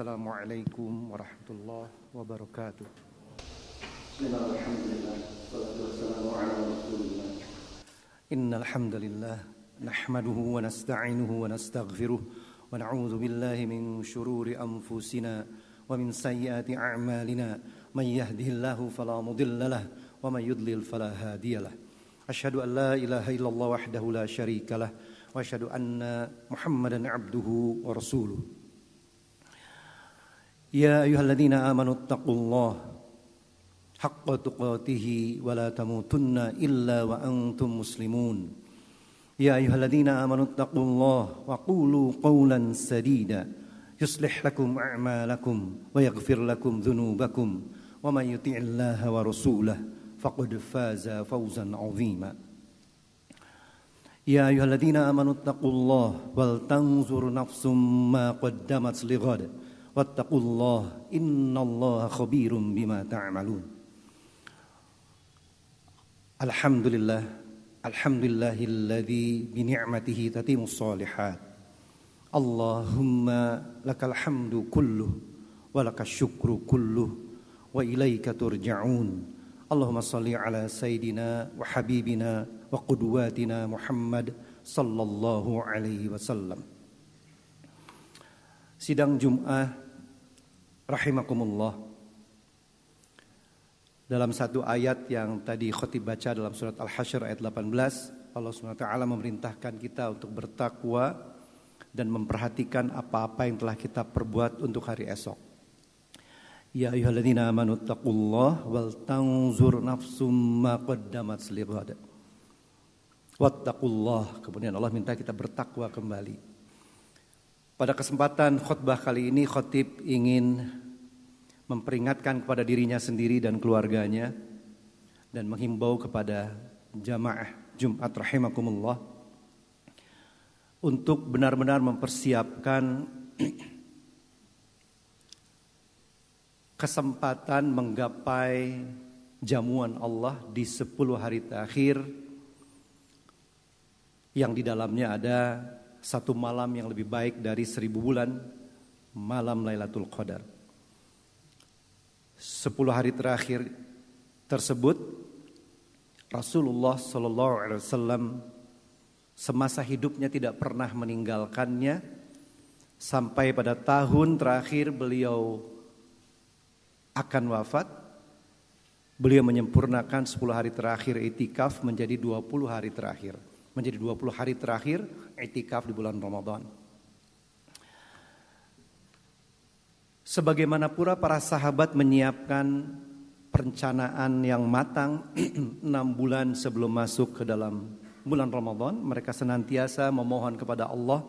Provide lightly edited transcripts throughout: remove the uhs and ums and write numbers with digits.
Assalamualaikum warahmatullahi wabarakatuh. Bismillahirrahmanirrahim. Wassalatu wassalamu ala Rasulillah. Innal hamdalillah nahmaduhu wa nasta'inuhu wa nastaghfiruh wa na'udzu billahi min shururi anfusina wa min sayyiati a'malina. May yahdihillahu fala mudilla lahu wa may yudlil fala hadiyalah. Asyhadu an la ilaha illallah wahdahu la syarikalah wa asyhadu anna Muhammadan 'abduhu wa rasuluh. Ya ayyuhalladzina amanu taqullaha haqqa tuqatih wa la tamutunna illa wa antum muslimun. Ya ayyuhalladzina amanu taqullaha wa qulu qawlan sadida yuslih lakum a'malakum wa yaghfir lakum dhunubakum wa may yuti'illaha wa rasulahu faqad faza fawzan 'azima. Ya ayyuhalladzina amanu taqullaha wal tanzur nafsum ma qaddamat lighad wattaqullaha innallaha khabirum bima ta'malun. Alhamdulillah, alhamdulillahilladzi bi ni'matihi tatimmus shalihat. Allahumma lakal hamdu kulluh wa lakas syukru kulluh wa ilaika turja'un. Allahumma salli ala sayyidina wa habibina wa qudwatina Muhammad sallallahu alaihi wasallam. Sidang Jum'ah rahimakumullah. Dalam satu ayat yang tadi khotib baca dalam surat Al-Hasyr ayat 18, Allah SWT memerintahkan kita untuk bertakwa dan memperhatikan apa-apa yang telah kita perbuat untuk hari esok. Ya ayyuhalladzina amanu taqullaha wal tanzur nafsum ma qaddamat lighad. Wattaqullah. Kemudian Allah minta kita bertakwa kembali. Pada kesempatan khutbah kali ini khotib ingin memperingatkan kepada dirinya sendiri dan keluarganya dan menghimbau kepada jamaah Jumat rahimakumullah untuk benar-benar mempersiapkan kesempatan menggapai jamuan Allah di 10 hari terakhir yang di dalamnya ada satu malam yang lebih baik dari 1000 bulan, malam Lailatul Qadar. 10 hari terakhir tersebut Rasulullah SAW semasa hidupnya tidak pernah meninggalkannya sampai pada tahun terakhir beliau akan wafat. Beliau menyempurnakan 10 hari terakhir itikaf menjadi 20 hari terakhir. Menjadi 20 hari terakhir itikaf di bulan Ramadan. Sebagaimana pula para sahabat menyiapkan perencanaan yang matang 6 bulan sebelum masuk ke dalam bulan Ramadan, mereka senantiasa memohon kepada Allah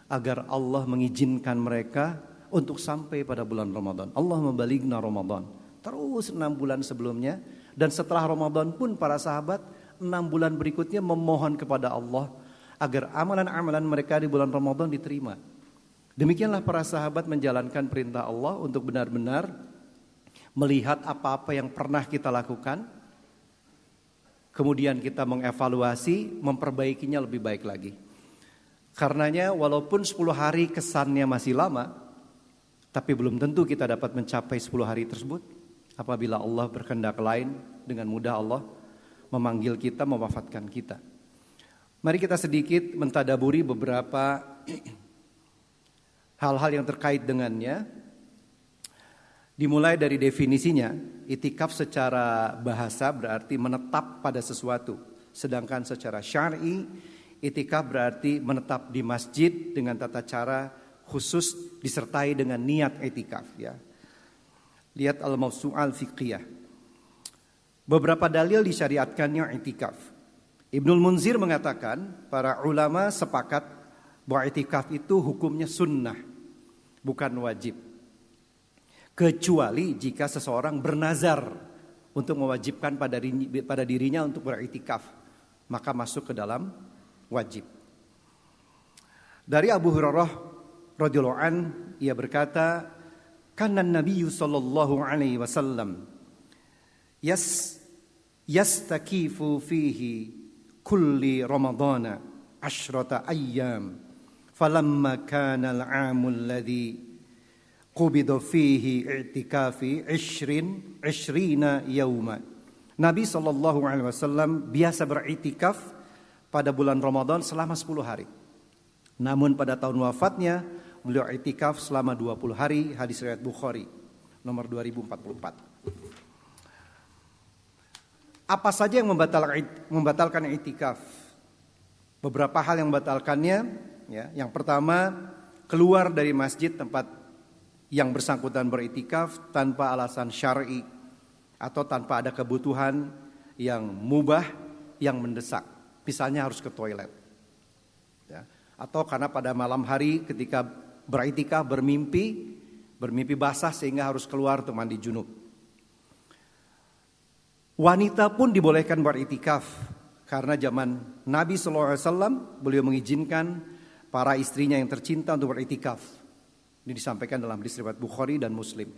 agar Allah mengizinkan mereka untuk sampai pada bulan Ramadan. Allah membalighna Ramadan. Terus 6 bulan sebelumnya dan setelah Ramadan pun para sahabat 6 bulan berikutnya memohon kepada Allah agar amalan-amalan mereka di bulan Ramadan diterima. Demikianlah para sahabat menjalankan perintah Allah untuk benar-benar melihat apa-apa yang pernah kita lakukan. Kemudian kita mengevaluasi, memperbaikinya lebih baik lagi. Karenanya walaupun 10 hari kesannya masih lama, tapi belum tentu kita dapat mencapai 10 hari tersebut. Apabila Allah berkehendak lain, dengan mudah Allah memanggil kita, mewafatkan kita. Mari kita sedikit mentadaburi beberapa hal-hal yang terkait dengannya. Dimulai dari definisinya, itikaf secara bahasa berarti menetap pada sesuatu. Sedangkan secara syar'i, itikaf berarti menetap di masjid dengan tata cara khusus disertai dengan niat itikaf. Ya. Lihat Al-Mawsu'ah Al-Fiqhiyah. Beberapa dalil disyariatkannya itikaf. Ibnul Munzir mengatakan para ulama sepakat bahwa itikaf itu hukumnya sunnah, bukan wajib. Kecuali jika seseorang bernazar untuk mewajibkan pada dirinya untuk beritikaf, maka masuk ke dalam wajib. Dari Abu Hurairah radhiyallahu an, ia berkata, "Kana Nabi sallallahu alaihi wasallam yastakifu fihi kulli ramadana 10 ayyam falamma kana al-'amul ladzi Qubida fihi i'tikafi 20 yauma. Nabi SAW biasa beriktikaf pada bulan Ramadan selama 10 hari. Namun pada tahun wafatnya beliau iktikaf selama 20 hari, hadis riwayat Bukhari nomor 2044. Apa saja yang membatalkan iktikaf? Beberapa hal yang membatalkannya, ya. Yang pertama, keluar dari masjid tempat yang bersangkutan beriktikaf tanpa alasan syar'i atau tanpa ada kebutuhan yang mubah, yang mendesak. Misalnya harus ke toilet, ya. Atau karena pada malam hari ketika beriktikaf bermimpi basah sehingga harus keluar untuk mandi junub. Wanita pun dibolehkan beriktikaf karena zaman Nabi SAW beliau mengizinkan para istrinya yang tercinta untuk beriktikaf. Ini disampaikan dalam hadis riwayat Bukhari dan Muslim.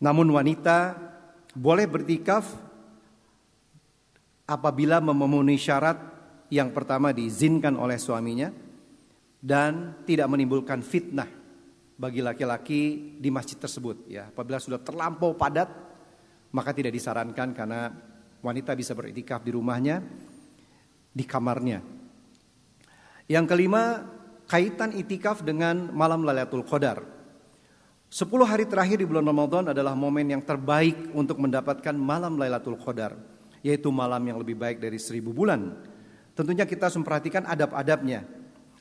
Namun wanita boleh beriktikaf apabila memenuhi syarat yang pertama diizinkan oleh suaminya dan tidak menimbulkan fitnah bagi laki-laki di masjid tersebut. Ya, apabila sudah terlampau padat maka tidak disarankan karena wanita bisa beriktikaf di rumahnya, di kamarnya. Yang kelima, kaitan iktikaf dengan malam Lailatul Qadar. 10 hari terakhir di bulan Ramadan adalah momen yang terbaik untuk mendapatkan malam Lailatul Qadar, yaitu malam yang lebih baik dari 1000 bulan. Tentunya kita harus memperhatikan adab-adabnya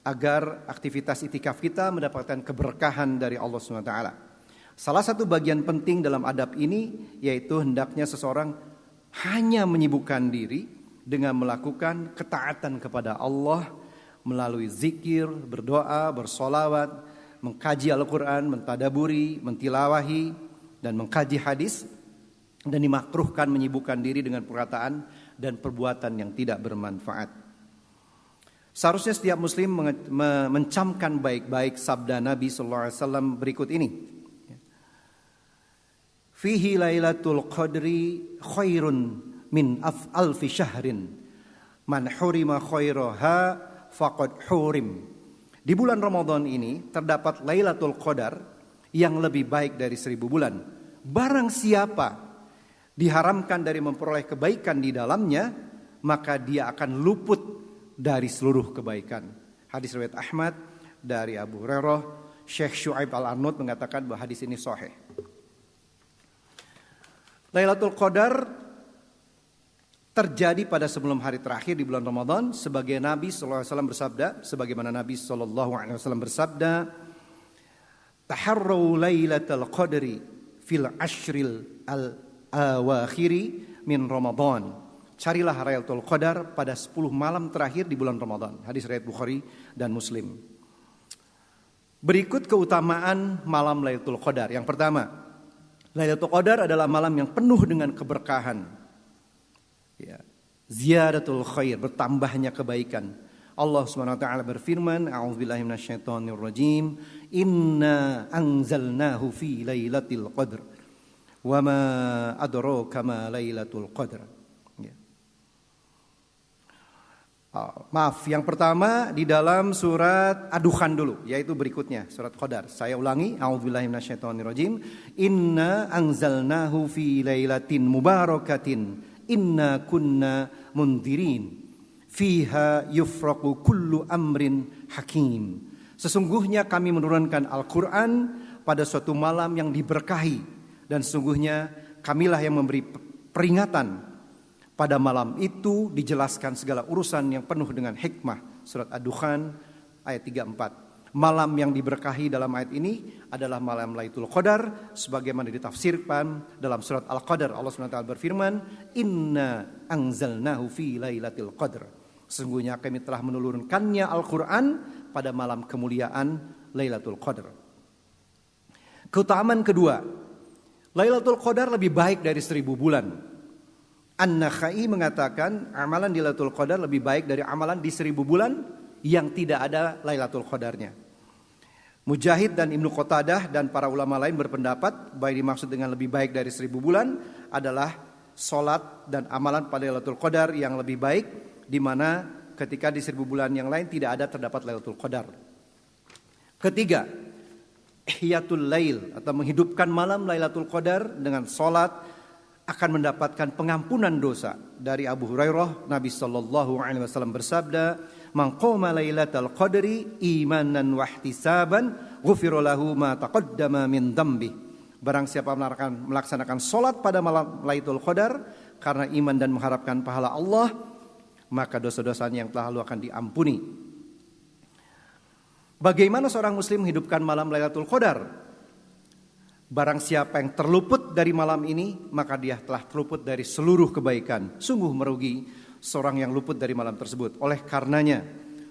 agar aktivitas iktikaf kita mendapatkan keberkahan dari Allah SWT. Salah satu bagian penting dalam adab ini yaitu hendaknya seseorang hanya menyibukkan diri dengan melakukan ketaatan kepada Allah melalui zikir, berdoa, bersolawat, mengkaji Al-Quran, mentadaburi, mentilawahi, dan mengkaji hadis, dan dimakruhkan menyibukkan diri dengan perkataan dan perbuatan yang tidak bermanfaat. Seharusnya setiap muslim mencamkan baik-baik sabda Nabi SAW berikut ini. Fihi lailatul qadri khairun min alfi syahrin man hurima khairaha faqad hurim. Di bulan Ramadan ini terdapat Lailatul Qadar yang lebih baik dari 1000 bulan. Barang siapa diharamkan dari memperoleh kebaikan di dalamnya, maka dia akan luput dari seluruh kebaikan. Hadis riwayat Ahmad dari Abu Hurairah. Syekh Syuaib Al-Arnaud mengatakan bahwa hadis ini sahih. Lailatul Qadar terjadi pada sebelum hari terakhir di bulan Ramadan, sebagai Nabi SAW bersabda, sebagaimana Nabi SAW bersabda, taharraw lailatul qadri fil ashril al-awakhiri min Ramadan. Carilah Lailatul Qadar pada 10 malam terakhir di bulan Ramadan. Hadis riwayat Bukhari dan Muslim. Berikut keutamaan malam Lailatul Qadar. Yang pertama, Lailatul Qadar adalah malam yang penuh dengan keberkahan. Ya, ziyadatul khair, bertambahnya kebaikan. Allah Subhanahu wa taala berfirman, a'udzubillahi minasyaitonir rajim, inna anzalnahu fi lailatul qadr. Wa ma adraka ma lailatul qadr. Ya. Maaf, yang pertama di dalam surat Ad-Dukhan dulu, yaitu berikutnya, surat Qadar. Saya ulangi, a'udzubillahi minasyaitonirrajim. Inna anzalnahu fi lailatin mubarakatin, inna kunna mundirin, fiha yufraqu kullu amrin hakim. Sesungguhnya kami menurunkan Al-Quran pada suatu malam yang diberkahi, dan sesungguhnya kamilah yang memberi peringatan. Pada malam itu dijelaskan segala urusan yang penuh dengan hikmah. Surat Ad-Dukhan ayat 34. Malam yang diberkahi dalam ayat ini adalah malam Lailatul Qadar, sebagaimana ditafsirkan dalam surat Al-Qadar. Allah SWT berfirman, Inna anzalnahu fi lailatul qadr. Sesungguhnya kami telah menurunkannya Al-Quran pada malam kemuliaan Lailatul Qadar. Keutamaan kedua, Lailatul Qadar lebih baik dari 1000 bulan. An-Nakhai mengatakan amalan di Lailatul Qadar lebih baik dari amalan di 1000 bulan yang tidak ada Lailatul Qadarnya. Mujahid dan Ibnu Qatadah dan para ulama lain berpendapat bahwa dimaksud dengan lebih baik dari 1000 bulan adalah solat dan amalan pada Lailatul Qadar yang lebih baik, di mana ketika di 1000 bulan yang lain tidak ada terdapat Lailatul Qadar. Ketiga, ihyatul lail atau menghidupkan malam Lailatul Qadar dengan salat akan mendapatkan pengampunan dosa. Dari Abu Hurairah, Nabi sallallahu alaihi wasallam bersabda, "Man qama lailatal qadri imanan wa ihtisaban, ghufira lahu ma taqaddama min dhanbi." Barang siapa melaksanakan salat pada malam Lailatul Qadar karena iman dan mengharapkan pahala Allah, maka dosa-dosanya yang telah lalu akan diampuni. Bagaimana seorang muslim menghidupkan malam Lailatul Qadar? Barang siapa yang terluput dari malam ini, maka dia telah terluput dari seluruh kebaikan. Sungguh merugi seorang yang luput dari malam tersebut. Oleh karenanya,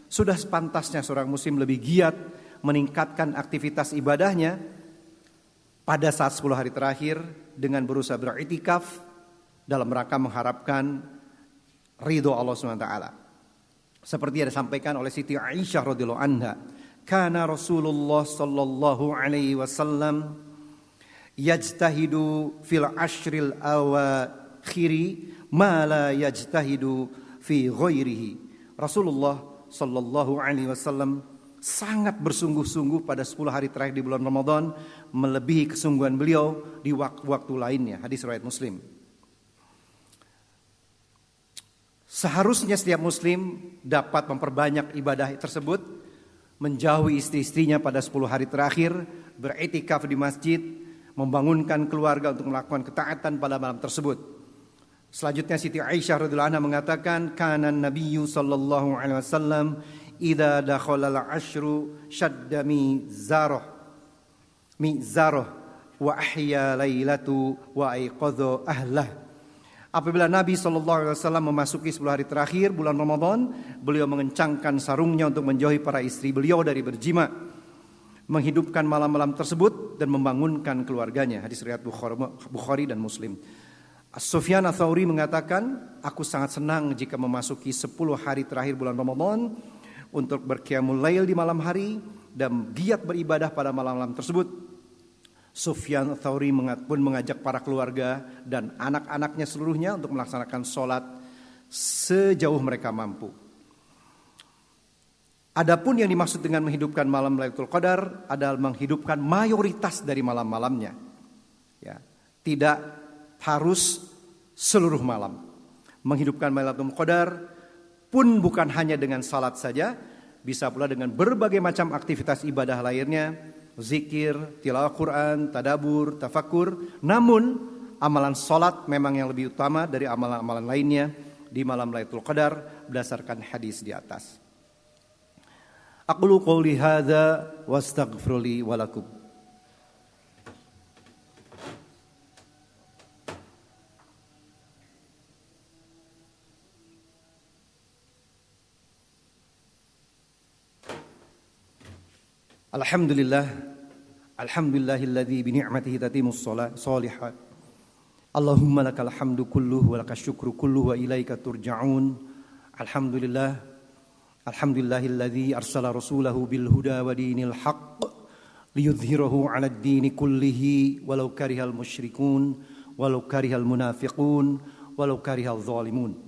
sudah sepantasnya seorang muslim lebih giat meningkatkan aktivitas ibadahnya pada saat 10 hari terakhir dengan berusaha beriktikaf dalam rangka mengharapkan ridho Allah SWT. Seperti yang disampaikan oleh Siti Aisyah radhiyallahu anha, kana Rasulullah sallallahu alaihi wasallam yajtahidu fil ashril awakhiri ma la yajtahidu fi ghairihi. Rasulullah sallallahu alaihi wasallam sangat bersungguh-sungguh pada 10 hari terakhir di bulan Ramadan, melebihi kesungguhan beliau di waktu-waktu lainnya. Hadis riwayat Muslim. Seharusnya setiap muslim dapat memperbanyak ibadah tersebut, menjauhi istri-istrinya pada 10 hari terakhir, beriktikaf di masjid, membangunkan keluarga untuk melakukan ketaatan pada malam tersebut. Selanjutnya Siti Aisyah radhiyallahu anha mengatakan, kana Nabiyyu sallallahu alaihi wasallam idza dakhala al-ashru shadda mizarah wa ahya lailatu wa aiqadha ahlah. Apabila Nabi SAW memasuki 10 hari terakhir bulan Ramadan, beliau mengencangkan sarungnya untuk menjauhi para istri beliau dari berjima, menghidupkan malam-malam tersebut dan membangunkan keluarganya. Hadis riwayat Bukhari dan Muslim. Sufyan Ats-Tsauri mengatakan, aku sangat senang jika memasuki 10 hari terakhir bulan Ramadan untuk berqiyamul lail di malam hari dan giat beribadah pada malam-malam tersebut. Sufyan Ats-Tsauri pun mengajak para keluarga dan anak-anaknya seluruhnya untuk melaksanakan sholat sejauh mereka mampu. Adapun yang dimaksud dengan menghidupkan malam Lailatul Qadar adalah menghidupkan mayoritas dari malam-malamnya. Ya, tidak harus seluruh malam. Menghidupkan Lailatul Qadar pun bukan hanya dengan salat saja, bisa pula dengan berbagai macam aktivitas ibadah lainnya, zikir, tilawah Quran, tadabur, tafakur. Namun amalan salat memang yang lebih utama dari amalan-amalan lainnya di malam Lailatul Qadar berdasarkan hadis di atas. Aqulu qouli hadza wastaghfiru li wa lakum. Alhamdulillahilladzi bi ni'matihi tatimmus shalihat. Allahumma lakal hamdu kulluhu wa lakash syukru kulluhu wa ilaika turja'un. Alhamdulillahilladzi arsala rasulahu bil huda wa dinil haqq liyudhhirahu 'alad dini kullihi walau karihal musyrikun walau karihal munafiqun walau karihal zalimun.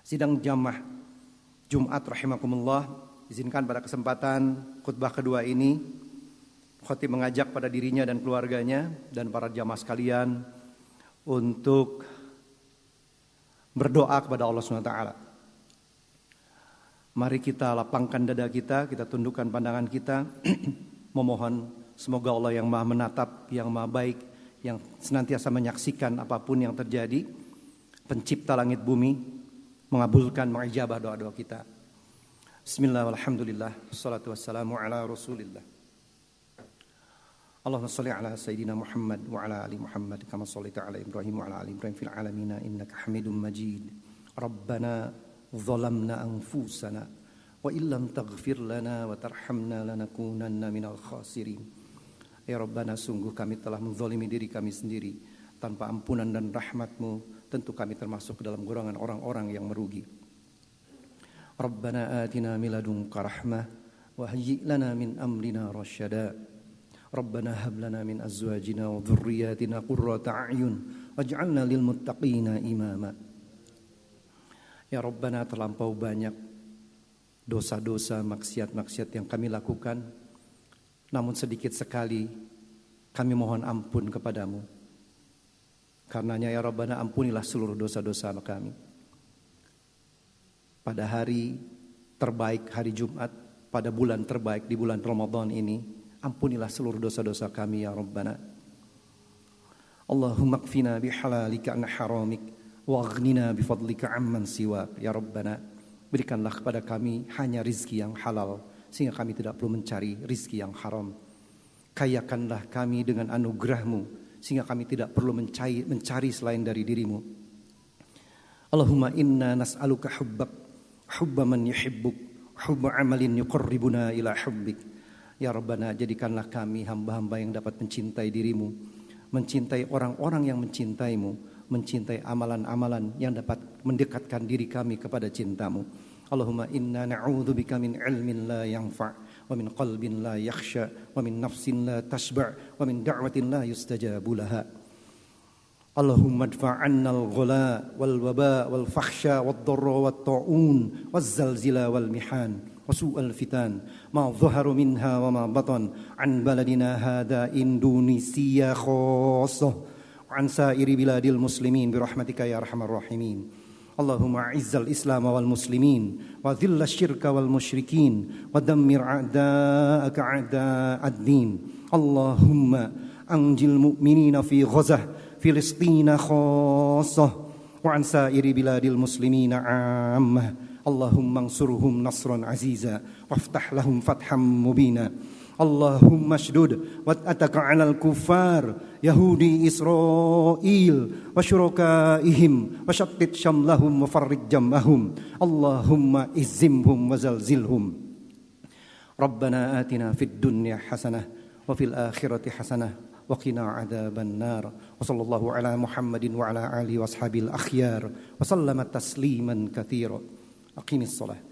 Sidang jamaah Jumat rahimakumullah, izinkan pada kesempatan khutbah kedua ini khatib mengajak pada dirinya dan keluarganya dan para jamaah sekalian untuk berdoa kepada Allah SWT. Mari kita lapangkan dada kita tundukkan pandangan kita, memohon semoga Allah yang maha menatap, yang maha baik, yang senantiasa menyaksikan apapun yang terjadi, pencipta langit bumi, mengabulkan, mengijabah doa-doa kita. Bismillah, walhamdulillah, wassalatu wassalamu ala rasulillah. Allahumma salli ala Sayyidina Muhammad wa ala ali Muhammad kama sallaita ala Ibrahim wa ala ali Ibrahim fil alamina innaka hamidum majid. Rabbana zalamna anfusana wa illam taghfir lana wa tarhamna lanakunanna minal khasirin. Ya Rabbana, sungguh kami telah menzalimi diri kami sendiri. Tanpa ampunan dan rahmat-Mu tentu kami termasuk ke dalam golongan orang-orang yang merugi. Rabbana atina min ladunka rahmah wa hayyi' lana min amrina rasyada. Rabbana hab lana min azwajina wa dhurriyyatina qurrata a'yun waj'alna lil muttaqina imama. Ya Rabbana, terlampau banyak dosa-dosa, maksiat-maksiat yang kami lakukan namun sedikit sekali kami mohon ampun kepadamu. Karenanya ya Rabbana, ampunilah seluruh dosa-dosa kami. Pada hari terbaik, hari Jumat, pada bulan terbaik di bulan Ramadan ini, ampunilah seluruh dosa-dosa kami ya Rabbana. Allahumma kfina bihalalika an haramik wa aghnina bifadlika amman siwak ya Rabbana. Berikanlah kepada kami hanya rizki yang halal, sehingga kami tidak perlu mencari rizki yang haram. Kayakanlah kami dengan anugerahmu, sehingga kami tidak perlu mencari selain dari dirimu. Allahumma inna nas'aluka hubbak, hubba man yuhibbuk, hubba amalin yuqarribuna ila hubbik. Ya Rabbana, jadikanlah kami hamba-hamba yang dapat mencintai dirimu, mencintai orang-orang yang mencintaimu, mencintai amalan-amalan yang dapat mendekatkan diri kami kepada cintamu. Allahumma inna na'udzubika min ilmin la yanfa' wa min qalbin la yakhsha wa min nafsin la tashba' wa min da'watin la yustajabu laha. Allahumma adfa' 'anna al-ghala wal waba wal fakhsha wad dharra wat ta'un waz zalzila wal mihan wa su'al fitan ma dhahara minha wa ma batan an baladina hadha Indonesia khassah an sa'iri biladil muslimin birahmatika ya arhamar rahimin. Allahumma a'izzal islam wal muslimin wa dhilla syirka wal musyrikin wa dammir a'da'aka a'da'ad din. Allahumma anjil mu'minina fi Ghazah Filistina khassah wa an sa'iri biladil muslimina 'ammah. Allahumma ansurhum nasran aziza waftah lahum fatham mubina. Allahumma shdud wat'ataka 'alal kuffar Yahudi Israel wa syurakaihim wa syattit syamlahum wa farrij jam'ahum. Allahumma izzimhum wa zalzilhum. Rabbana atina fid dunya hasanah wa fil akhirati hasanah wa qina adzaban nar. Wa sallallahu ala Muhammadin wa ala alihi washabil akhyar wa sallama tasliman katsira. Aqimis shalah.